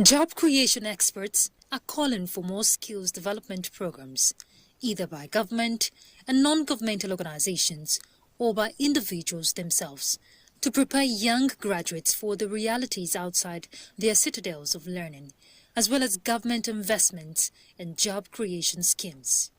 Job creation experts are calling for more skills development programs, either by government and non-governmental organizations or by individuals themselves, to prepare young graduates for the realities outside their citadels of learning, as well as government investments in job creation schemes.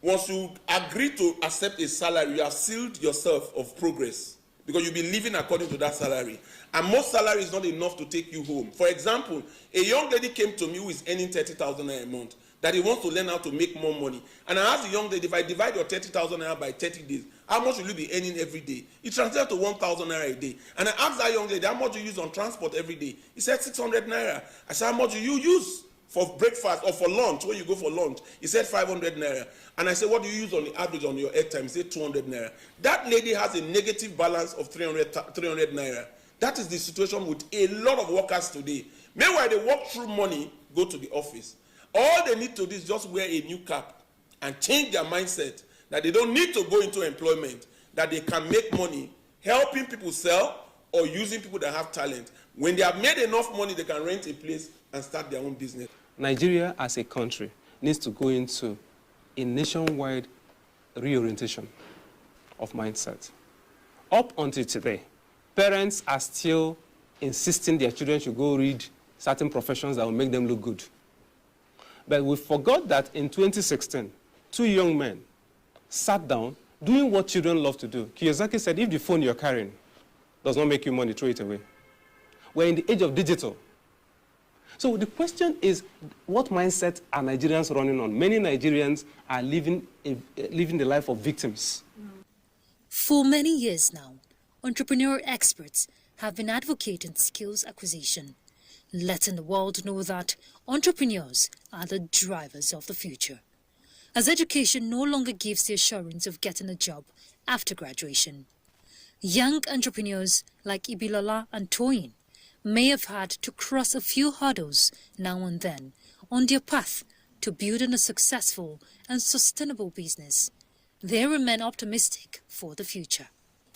Once you agree to accept a salary, you have sealed yourself of progress because you'll be living according to that salary. And most salary is not enough to take you home. For example, a young lady came to me who is earning 30,000 naira a month, that he wants to learn how to make more money. And I asked the young lady, if I divide your 30,000 naira by 30 days, how much will you be earning every day? It translates to 1,000 naira a day. And I asked that young lady, how much do you use on transport every day? He said 600 naira. I said, how much do you use for breakfast or for lunch, when you go for lunch? He said 500 naira. And I said, what do you use on the average on your airtime? He said 200 naira. That lady has a negative balance of 300 naira. That is the situation with a lot of workers today. Meanwhile, they work through money, go to the office. All they need to do is just wear a new cap and change their mindset that they don't need to go into employment, that they can make money helping people sell or using people that have talent. When they have made enough money, they can rent a place and start their own business. Nigeria as a country needs to go into a nationwide reorientation of mindset. Up until today, parents are still insisting their children should go read certain professions that will make them look good. But we forgot that in 2016, two young men sat down doing what children love to do. Kiyosaki said, if the phone you're carrying does not make you money, throw it away. We're in the age of digital. So the question is, what mindset are Nigerians running on? Many Nigerians are living the life of victims. For many years now, entrepreneur experts have been advocating skills acquisition, letting the world know that entrepreneurs are the drivers of the future, as education no longer gives the assurance of getting a job after graduation. Young entrepreneurs like Ibilola and Toyin may have had to cross a few hurdles now and then on their path to building a successful and sustainable business. They remain optimistic for the future.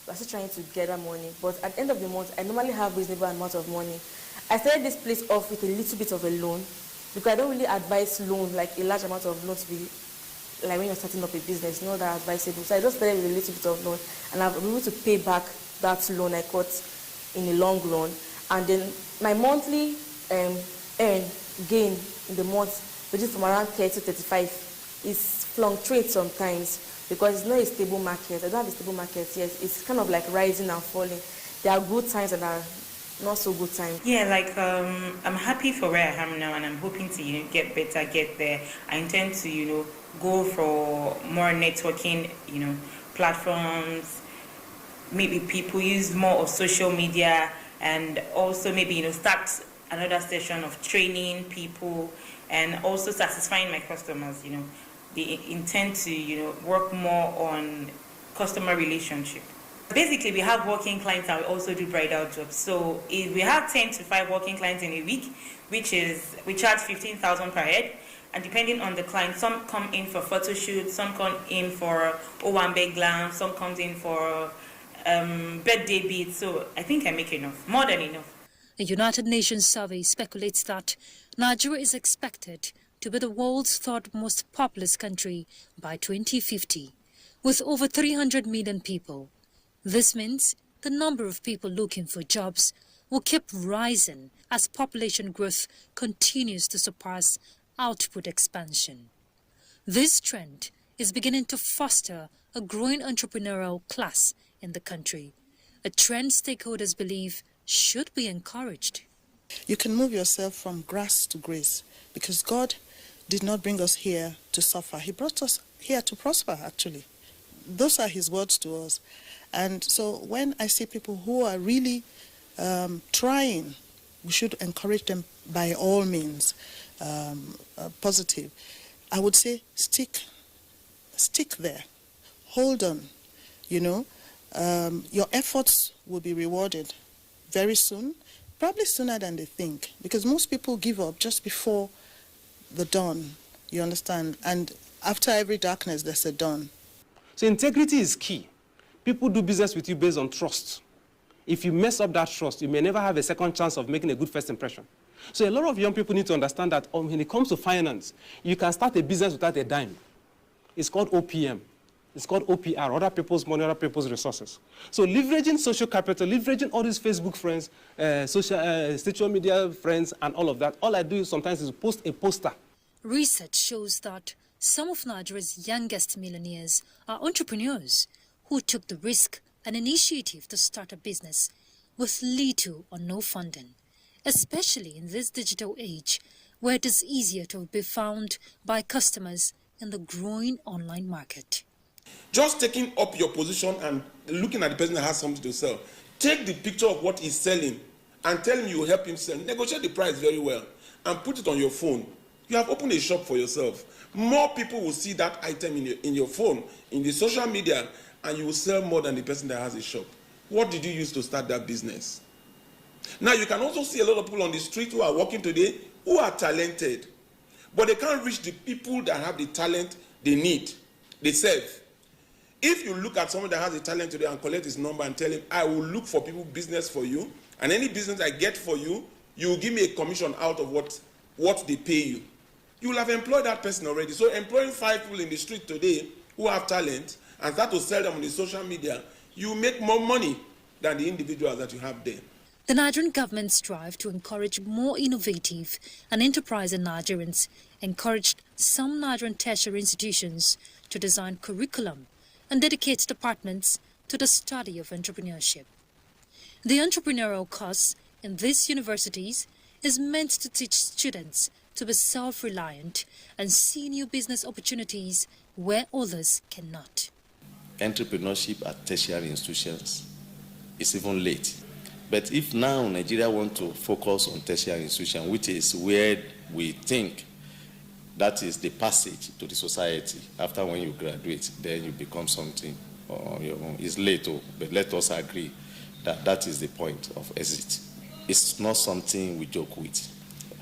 I'm still trying to gather money, but at the end of the month, I normally have reasonable amount of money. I started this place off with a little bit of a loan, because I don't really advise loan, like a large amount of loan to be, like when you're starting up a business, not that advisable. So I just started with a little bit of loan, and I've been able to pay back that loan I got in the long run. And then my monthly gain in the month, which is from around 30 to 35, is fluctuates sometimes because it's not a stable market. I don't have a stable market yet. It's kind of like rising and falling. There are good times and there are not so good times. Yeah, like I'm happy for where I am now, and I'm hoping to get better, get there. I intend to go for more networking platforms. Maybe people use more of social media, and also maybe start another session of training people and also satisfying my customers. They intend to work more on customer relationship. Basically, we have working clients and we also do bridal jobs. So we have 10 to 5 working clients in a week, which is we charge 15,000 per head. And depending on the client, some come in for photo shoots, some come in for Owambe glam, some comes in for birthday beads. So I think I make enough, more than enough. A United Nations survey speculates that Nigeria is expected to be the world's third most populous country by 2050, with over 300 million people. This means the number of people looking for jobs will keep rising as population growth continues to surpass output expansion. This trend is beginning to foster a growing entrepreneurial class in the country, a trend stakeholders believe should be encouraged. You can move yourself from grass to grace, because God did not bring us here to suffer. He brought us here to prosper, actually. Those are his words to us. And so when I see people who are really trying, we should encourage them by all means, positive. I would say stick there, hold on, your efforts will be rewarded very soon, probably sooner than they think, because most people give up just before the dawn, you understand? And after every darkness, there's a dawn. So integrity is key. People do business with you based on trust. If you mess up that trust, you may never have a second chance of making a good first impression. So a lot of young people need to understand that when it comes to finance, you can start a business without a dime. It's called OPM. It's called OPR, other people's money, other people's resources. So leveraging social capital, leveraging all these Facebook friends, social media friends, and all of that, all I do is sometimes is post a poster. Research shows that some of Nigeria's youngest millionaires are entrepreneurs who took the risk and initiative to start a business with little or no funding, especially in this digital age where it is easier to be found by customers in the growing online market. Just taking up your position and looking at the person that has something to sell, take the picture of what he's selling and tell him you help him sell. Negotiate the price very well and put it on your phone. You have opened a shop for yourself. More people will see that item in your phone, in the social media, and you will sell more than the person that has a shop. What did you use to start that business? Now, you can also see a lot of people on the street who are working today who are talented, but they can't reach the people that have the talent they need, they serve. If you look at someone that has a talent today and collect his number and tell him, I will look for people business for you, and any business I get for you, you will give me a commission out of what they pay you. You will have employed that person already. So employing 5 people in the street today who have talent and start to sell them on the social media, you make more money than the individuals that you have there. The Nigerian government's drive to encourage more innovative and enterprising Nigerians encouraged some Nigerian tertiary institutions to design curriculum and dedicate departments to the study of entrepreneurship. The entrepreneurial course in these universities is meant to teach students to be self-reliant and see new business opportunities where others cannot. Entrepreneurship at tertiary institutions is even late. But if now Nigeria wants to focus on tertiary institutions, which is where we think that is the passage to the society, after when you graduate, then you become something on your own. It's late, but let us agree that that is the point of exit. It's not something we joke with.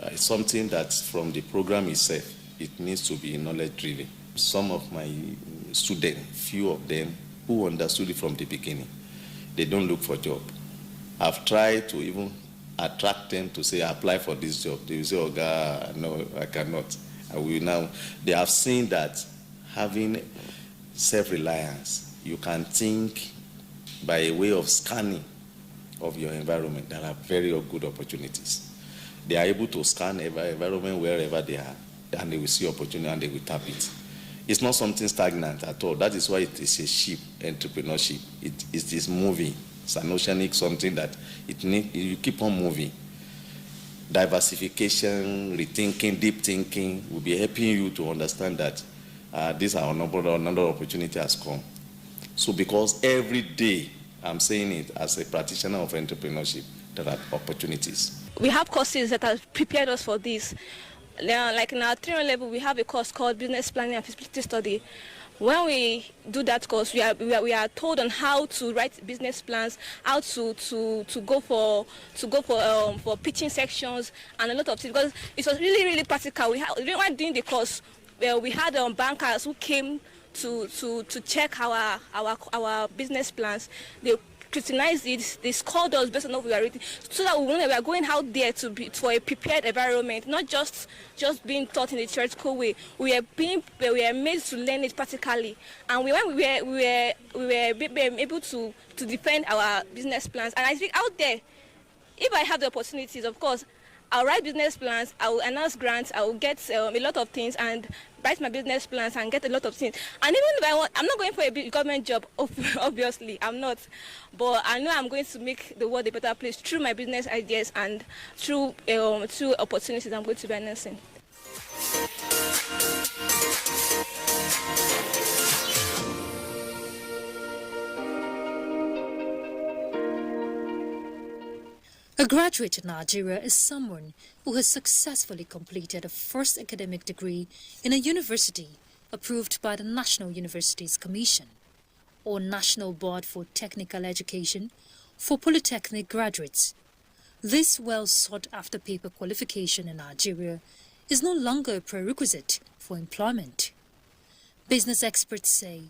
It's something that from the program itself, it needs to be knowledge-driven. Some of my students, few of them, who understood it from the beginning, they don't look for a job. I've tried to even attract them to say, apply for this job. They will say, oh God, no, I cannot. They have seen that having self-reliance, you can think by a way of scanning of your environment. There are very good opportunities. They are able to scan environment wherever they are, and they will see opportunity and they will tap it. It's not something stagnant at all. That is why it is a ship, entrepreneurship. It is moving. It's an oceanic something that you keep on moving. Diversification, rethinking, deep thinking will be helping you to understand that these are another opportunity has come. So because every day, I'm saying it as a practitioner of entrepreneurship, there are opportunities. We have courses that have prepared us for this. Like in our 3 level, we have a course called Business Planning and Feasibility Study. When we do that course, we are told on how to write business plans, how to go for pitching sections, and a lot of things. Because it was really practical. When doing the course, we had bankers who came to check our business plans. They scrutinized it, they scored us based on what we were reading, so that we are going out there for a prepared environment, not just being taught in a theoretical way. We are made to learn it practically, and we were able to defend our business plans. And I think out there, if I have the opportunities, of course, I'll write business plans, I will announce grants, I will get a lot of things and write my business plans and get a lot of things. And even if I'm not going for a government job, obviously, I'm not. But I know I'm going to make the world a better place through my business ideas and through opportunities I'm going to be announcing. A graduate in Nigeria is someone who has successfully completed a first academic degree in a university approved by the National Universities Commission or National Board for Technical Education for polytechnic graduates. This well-sought-after paper qualification in Nigeria is no longer a prerequisite for employment. Business experts say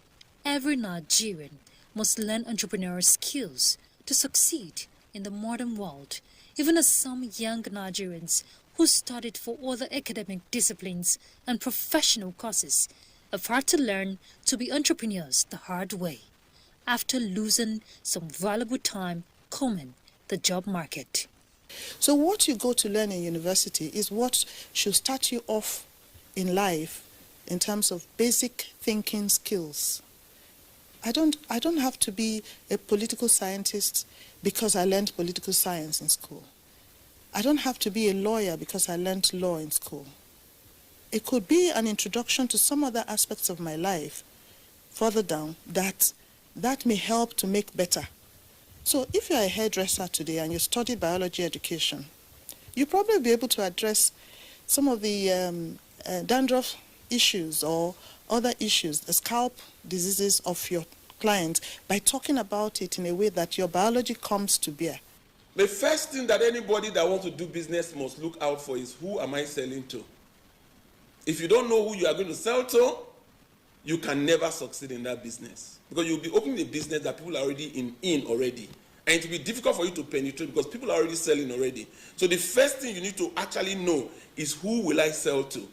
every Nigerian must learn entrepreneurial skills to succeed in the modern world, even as some young Nigerians who studied for other academic disciplines and professional courses have had to learn to be entrepreneurs the hard way after losing some valuable time combing the job market. So what you go to learn in university is what should start you off in life in terms of basic thinking skills. I don't have to be a political scientist because I learned political science in school. I don't have to be a lawyer because I learned law in school. It could be an introduction to some other aspects of my life further down that may help to make better. So if you're a hairdresser today and you study biology education, you'll probably be able to address some of the dandruff issues or other issues, the scalp diseases of your clients, by talking about it in a way that your biology comes to bear. The first thing that anybody that wants to do business must look out for is, who am I selling to? If you don't know who you are going to sell to, you can never succeed in that business. Because you'll be opening a business that people are already in already. And it will be difficult for you to penetrate because people are already selling already. So the first thing you need to actually know is, who will I sell to?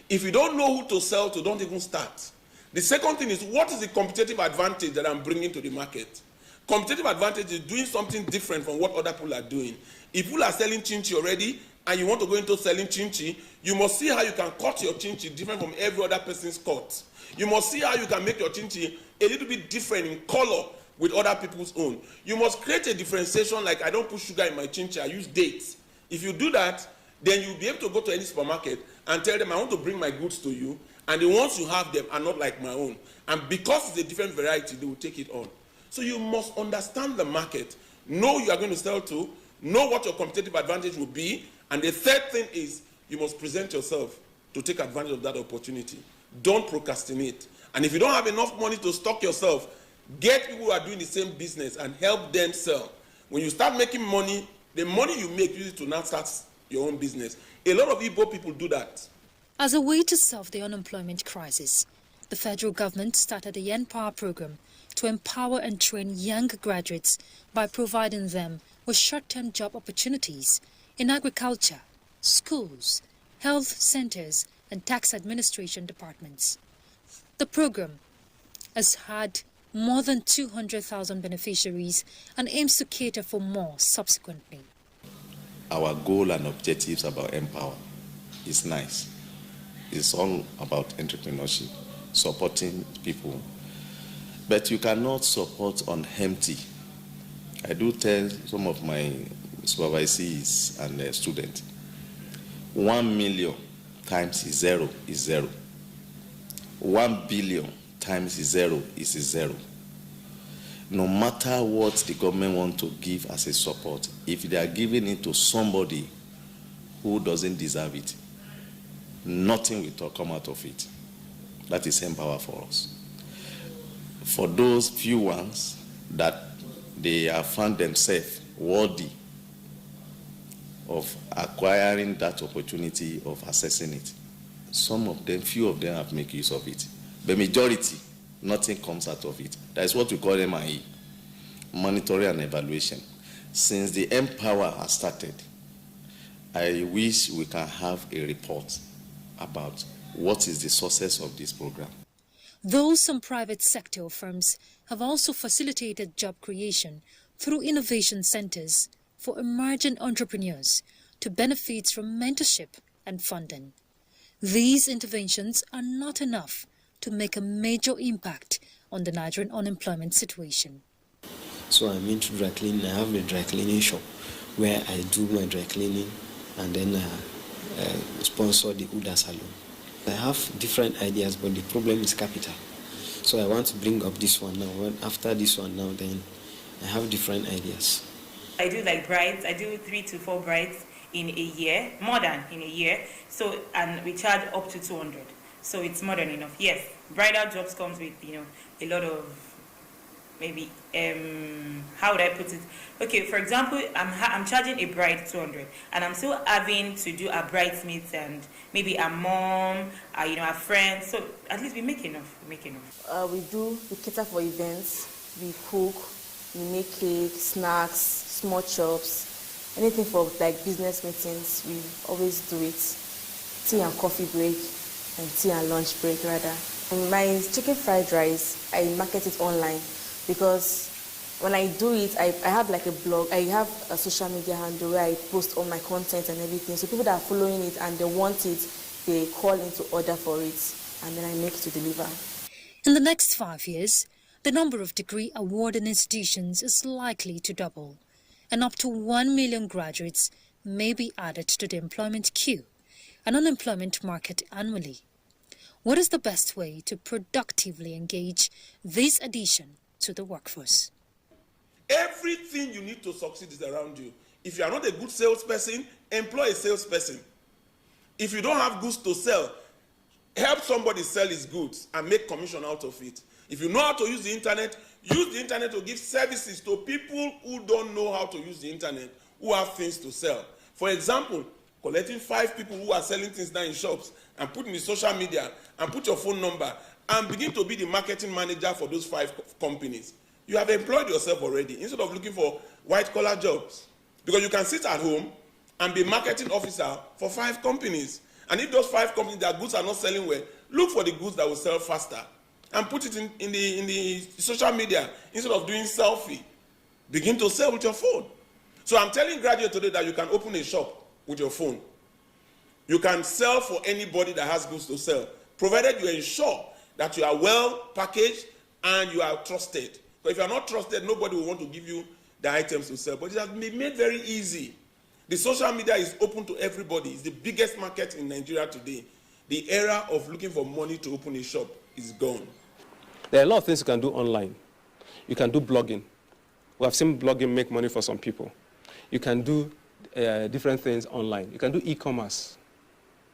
If you don't know who to sell to, don't even start. The second thing is, what is the competitive advantage that I'm bringing to the market? Competitive advantage is doing something different from what other people are doing. If people are selling chinchi already and you want to go into selling chinchi, you must see how you can cut your chinchi different from every other person's cut. You must see how you can make your chinchi a little bit different in color with other people's own. You must create a differentiation, like, I don't put sugar in my chinchi, I use dates. If you do that, then you'll be able to go to any supermarket and tell them, I want to bring my goods to you, and the ones you have them are not like my own. And because it's a different variety, they will take it on. So you must understand the market, know who you are going to sell to, know what your competitive advantage will be, and the third thing is, you must present yourself to take advantage of that opportunity. Don't procrastinate. And if you don't have enough money to stock yourself, get people who are doing the same business and help them sell. When you start making money, the money you make, use it to now start your own business. A lot of Igbo people do that. As a way to solve the unemployment crisis, the federal government started the Empower program to empower and train young graduates by providing them with short-term job opportunities in agriculture, schools, health centers, and tax administration departments. The program has had more than 200,000 beneficiaries and aims to cater for more subsequently. Our goal and objectives about Empower is nice. It's all about entrepreneurship, supporting people. But you cannot support on empty. I do tell some of my supervisees and students, 1 million times zero is zero. 1 billion times zero is zero. No matter what the government wants to give as a support, if they are giving it to somebody who doesn't deserve it, nothing will come out of it. That is Empower for us. For those few ones that they have found themselves worthy of acquiring that opportunity of accessing it, some of them, few of them have made use of it. The majority, nothing comes out of it. That is what we call MIE, monitoring and evaluation. Since the Empower has started, I wish we can have a report about what is the success of this program. Though some private sector firms have also facilitated job creation through innovation centers for emerging entrepreneurs to benefit from mentorship and funding. These interventions are not enough to make a major impact on the Nigerian unemployment situation. So I'm into dry cleaning. I have a dry cleaning shop where I do my dry cleaning and then sponsor the Uda Salon. I have different ideas, but the problem is capital. So I want to bring up this one now. After this one now, then I have different ideas. I do like brides. I do 3 to 4 brides in a year, more than in a year. So, and we charge up to 200. So it's more than enough. Yes, bridal jobs comes with, a lot of, maybe, how would I put it? Okay, for example, I'm charging a bride 200, and I'm still having to do a bridesmaids and maybe a mom, a friend. So at least we make enough. We cater for events, we cook, we make cake, snacks, small chops, Anything for like business meetings, we always do it. Tea and coffee break, and tea and lunch break rather. And my chicken fried rice, I market it online because when I do it, I have like a blog, I have a social media handle where I post all my content and everything. So people that are following it and they want it, they call in to order for it, and then I make it to deliver. In the next 5 years, the number of degree awarding institutions is likely to double, and up to 1 million graduates may be added to the employment queue and unemployment market annually. What is the best way to productively engage this addition to the workforce? Everything you need to succeed is around you. If you are not a good salesperson, employ a salesperson. If you don't have goods to sell, help somebody sell his goods and make commission out of it. If you know how to use the internet to give services to people who don't know how to use the internet, who have things to sell. For example, collecting 5 people who are selling things now in shops and put in the social media and put your phone number and begin to be the marketing manager for those 5 companies. You have employed yourself already instead of looking for white-collar jobs. Because you can sit at home and be marketing officer for 5 companies. And if those 5 companies, their goods are not selling well, look for the goods that will sell faster and put it in the social media instead of doing selfie. Begin to sell with your phone. So I'm telling graduates today that you can open a shop with your phone. You can sell for anybody that has goods to sell, provided you ensure that you are well packaged and you are trusted. But if you are not trusted, nobody will want to give you the items to sell. But it has been made very easy. The social media is open to everybody. It's the biggest market in Nigeria today. The era of looking for money to open a shop is gone. There are a lot of things you can do online. You can do blogging. We have seen blogging make money for some people. You can do different things online. You can do e-commerce.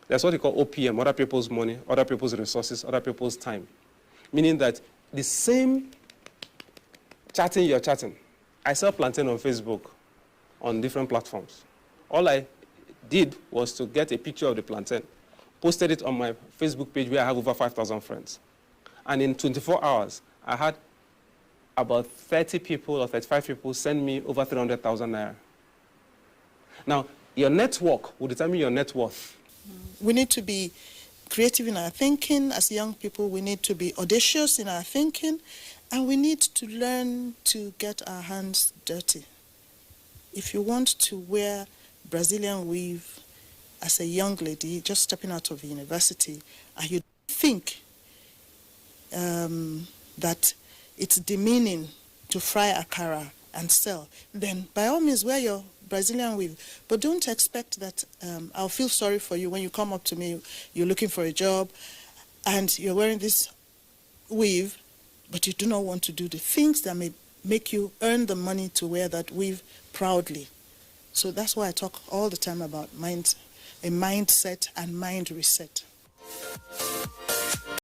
That's what we call OPM, other people's money, other people's resources, other people's time. Meaning that the same chatting you're chatting. I sell plantain on Facebook, on different platforms. All I did was to get a picture of the plantain, posted it on my Facebook page where I have over 5,000 friends. And in 24 hours, I had about 30 people or 35 people send me over 300,000 naira. Now, your network will determine your net worth. We need to be creative in our thinking. As young people, we need to be audacious in our thinking, and we need to learn to get our hands dirty. If you want to wear Brazilian weave as a young lady just stepping out of university, and you think that it's demeaning to fry akara and sell, then by all means wear your Brazilian weave. But don't expect that I'll feel sorry for you when you come up to me, you're looking for a job, and you're wearing this weave, but you do not want to do the things that may make you earn the money to wear that weave proudly. So that's why I talk all the time about a mindset and mind reset.